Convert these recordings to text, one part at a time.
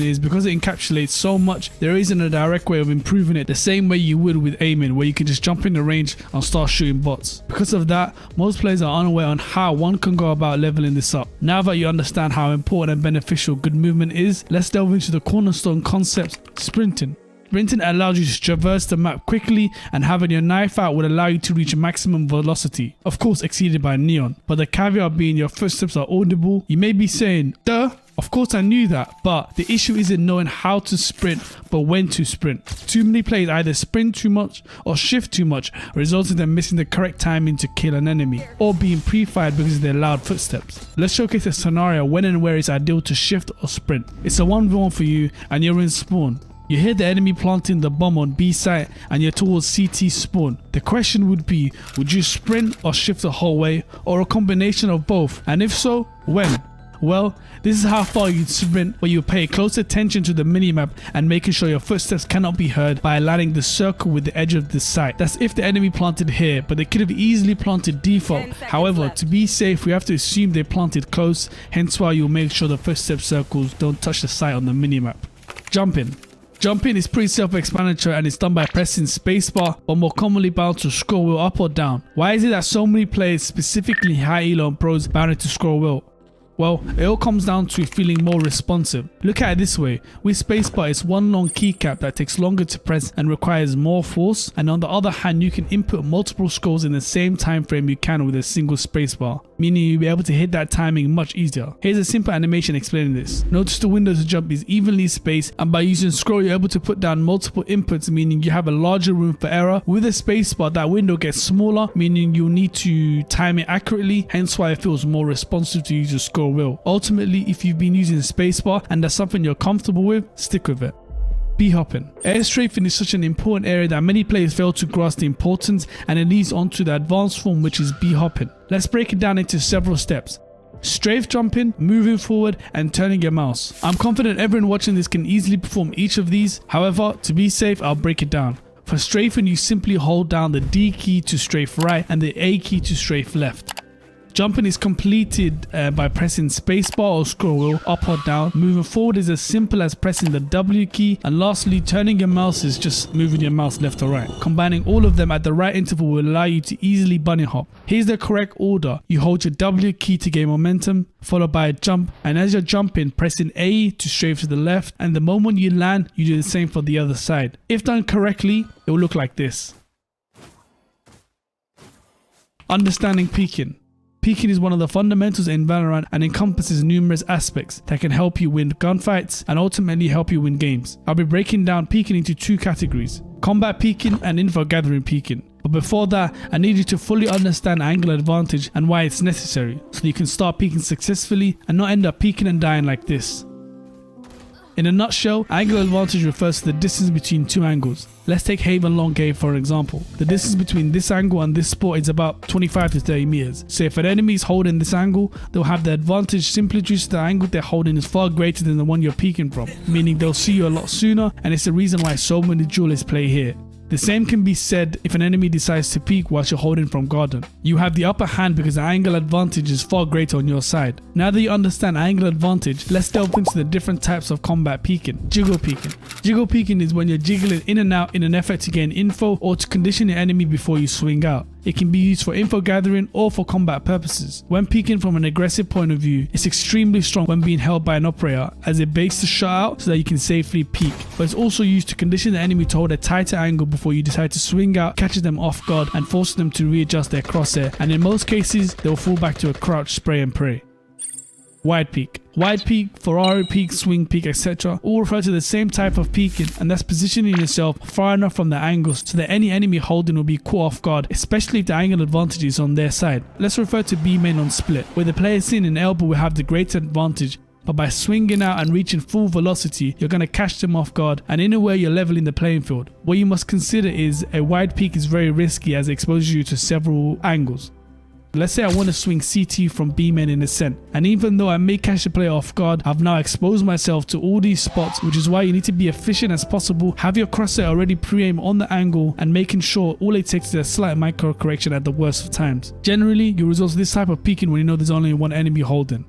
is because it encapsulates so much, there isn't a direct way of improving it the same way you would with aiming, where you can just jump in the range and start shooting bots. Because of that, most players are unaware on how one can go about leveling this up. Now that you understand how important and beneficial good movement is, let's delve into the cornerstone concept, sprinting. Sprinting allows you to traverse the map quickly, and having your knife out would allow you to reach maximum velocity, of course exceeded by neon, but the caveat being your footsteps are audible. You may be saying, duh, of course I knew that, but the issue isn't knowing how to sprint, but when to sprint. Too many players either sprint too much or shift too much, resulting in them missing the correct timing to kill an enemy, or being pre-fired because of their loud footsteps. Let's showcase a scenario when and where it's ideal to shift or sprint. It's a 1v1 for you and you're in spawn. You hear the enemy planting the bomb on B site and you're towards CT spawn. The question would be, would you sprint or shift the whole way, or a combination of both? And if so, when? Well, this is how far you'd sprint, where you pay close attention to the minimap and making sure your footsteps cannot be heard by aligning the circle with the edge of the site. That's if the enemy planted here, but they could have easily planted default. However, to be safe, we have to assume they planted close, hence why you'll make sure the footstep circles don't touch the site on the minimap. Jumping. Jumping is pretty self-explanatory and it's done by pressing spacebar, but more commonly bound to scroll wheel up or down. Why is it that so many players, specifically high elo and pros, bound to scroll wheel? Well, it all comes down to feeling more responsive. Look at it this way, with spacebar it's one long keycap that takes longer to press and requires more force, and on the other hand you can input multiple scrolls in the same time frame you can with a single spacebar, meaning you'll be able to hit that timing much easier. Here's a simple animation explaining this. Notice the window to jump is evenly spaced, and by using scroll you're able to put down multiple inputs, meaning you have a larger room for error. With a spacebar that window gets smaller, meaning you'll need to time it accurately, hence why it feels more responsive to use a scroll wheel. Ultimately, if you've been using spacebar and that's something you're comfortable with, stick with it. B-hopping. Air strafing is such an important area that many players fail to grasp the importance, and it leads on to the advanced form, which is B-hopping. Let's break it down into several steps. Strafe jumping, moving forward, and turning your mouse. I'm confident everyone watching this can easily perform each of these. However, to be safe, I'll break it down. For strafing, you simply hold down the D key to strafe right and the A key to strafe left. Jumping is completed by pressing spacebar or scroll wheel up or down. Moving forward is as simple as pressing the W key, and lastly, turning your mouse is just moving your mouse left or right. Combining all of them at the right interval will allow you to easily bunny hop. Here's the correct order. You hold your W key to gain momentum, followed by a jump, and as you're jumping, pressing A to strafe to the left, and the moment you land, you do the same for the other side. If done correctly, it will look like this. Understanding peeking. Peeking is one of the fundamentals in Valorant and encompasses numerous aspects that can help you win gunfights and ultimately help you win games. I'll be breaking down peeking into two categories: combat peeking and info gathering peeking. But before that, I need you to fully understand angle advantage and why it's necessary, so you can start peeking successfully and not end up peeking and dying like this. In a nutshell, angle advantage refers to the distance between two angles. Let's take Haven Long Cave for an example. The distance between this angle and this spot is about 25 to 30 meters. So if an enemy is holding this angle, they'll have the advantage simply due to the angle they're holding is far greater than the one you're peeking from, meaning they'll see you a lot sooner, and it's the reason why so many duelists play here. The same can be said if an enemy decides to peek whilst you're holding from garden. You have the upper hand because the angle advantage is far greater on your side. Now that you understand angle advantage, let's delve into the different types of combat peeking. Jiggle peeking. Jiggle peeking is when you're jiggling in and out in an effort to gain info or to condition your enemy before you swing out. It can be used for info gathering or for combat purposes. When peeking from an aggressive point of view, it's extremely strong when being held by an operator, as it baits the shot out so that you can safely peek. But it's also used to condition the enemy to hold a tighter angle before you decide to swing out, catches them off guard and forces them to readjust their crosshair, and in most cases they'll fall back to a crouch, spray and pray. Wide peek. Wide peek, Ferrari peek, swing peek, etc. all refer to the same type of peeking, and that's positioning yourself far enough from the angles so that any enemy holding will be caught off guard, especially if the angle advantage is on their side. Let's refer to B main on split, where the player sitting in elbow will have the greater advantage, but by swinging out and reaching full velocity, you're going to catch them off guard, and in a way you're leveling the playing field. What you must consider is a wide peek is very risky as it exposes you to several angles. Let's say I want to swing CT from B-main in ascent, and even though I may catch the player off guard, I've now exposed myself to all these spots, which is why you need to be efficient as possible, have your crosshair already pre-aim on the angle, and making sure all it takes is a slight micro correction at the worst of times. Generally, you result to this type of peeking when you know there's only one enemy holding.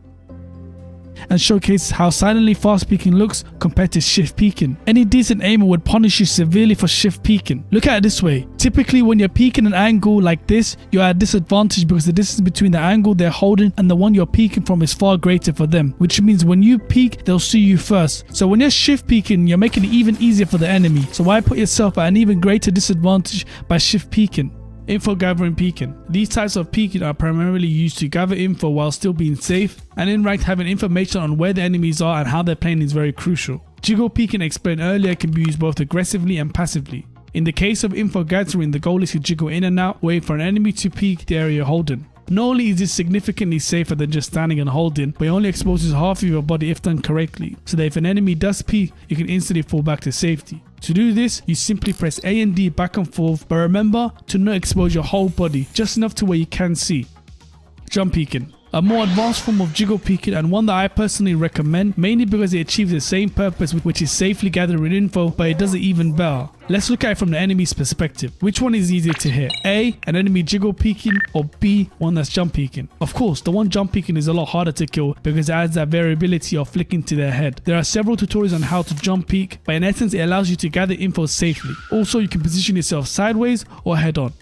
and showcases how silently fast peeking looks compared to shift peeking. Any decent aimer would punish you severely for shift peeking. Look at it this way. Typically when you're peeking an angle like this, you're at a disadvantage because the distance between the angle they're holding and the one you're peeking from is far greater for them, which means when you peek, they'll see you first. So when you're shift peeking, you're making it even easier for the enemy. So why put yourself at an even greater disadvantage by shift peeking? Info gathering peeking. These types of peeking are primarily used to gather info while still being safe, and in ranked having information on where the enemies are and how they're playing is very crucial. Jiggle peeking explained earlier can be used both aggressively and passively. In the case of info gathering, the goal is to jiggle in and out, waiting for an enemy to peek the area you're holding. Not only is this significantly safer than just standing and holding, but it only exposes half of your body if done correctly, so that if an enemy does peek, you can instantly fall back to safety. To do this, you simply press A and D back and forth, but remember to not expose your whole body, just enough to where you can see. Jump peeking. A more advanced form of jiggle peeking, and one that I personally recommend, mainly because it achieves the same purpose, which is safely gathering info, but it does it even better. Let's look at it from the enemy's perspective. Which one is easier to hit? A, an enemy jiggle peeking, or B, one that's jump peeking? Of course, the one jump peeking is a lot harder to kill because it adds that variability of flicking to their head. There are several tutorials on how to jump peek, but in essence it allows you to gather info safely. Also, you can position yourself sideways or head on.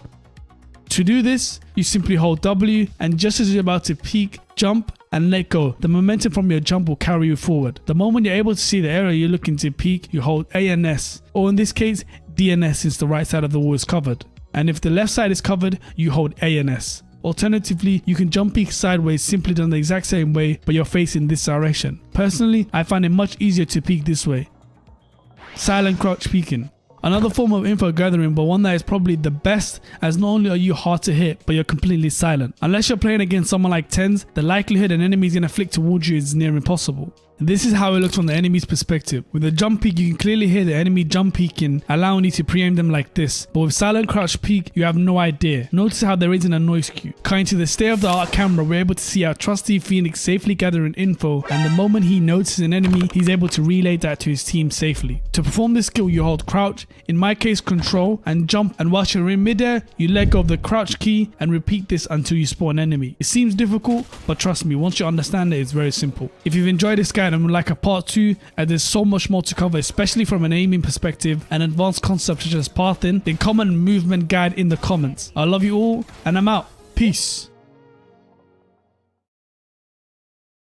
To do this, you simply hold W, and just as you're about to peek, jump and let go. The momentum from your jump will carry you forward. The moment you're able to see the area you're looking to peek, you hold A and S, or in this case, D and S since the right side of the wall is covered. And if the left side is covered, you hold A and S. Alternatively, you can jump peek sideways, simply done the exact same way, but you're facing this direction. Personally, I find it much easier to peek this way. Silent crouch peeking. Another form of info gathering, but one that is probably the best, as not only are you hard to hit, but you're completely silent. Unless you're playing against someone like TENS, the likelihood an enemy is going to flick towards you is near impossible. This is how it looks from the enemy's perspective. With a jump peek, you can clearly hear the enemy jump peeking, allowing you to pre-aim them like this. But with silent crouch peek, you have no idea. Notice how there isn't a noise cue. Cutting to the state-of-the-art camera, we're able to see our trusty Phoenix safely gathering info, and the moment he notices an enemy, he's able to relay that to his team safely. To perform this skill, you hold crouch, in my case control, and jump, and whilst you're in midair, you let go of the crouch key and repeat this until you spawn an enemy. It seems difficult, but trust me, once you understand it, it's very simple. If you've enjoyed this guide and would like a part 2, and there's so much more to cover, especially from an aiming perspective and advanced concepts such as pathing, then comment movement guide in the comments. I love you all, and I'm out. Peace.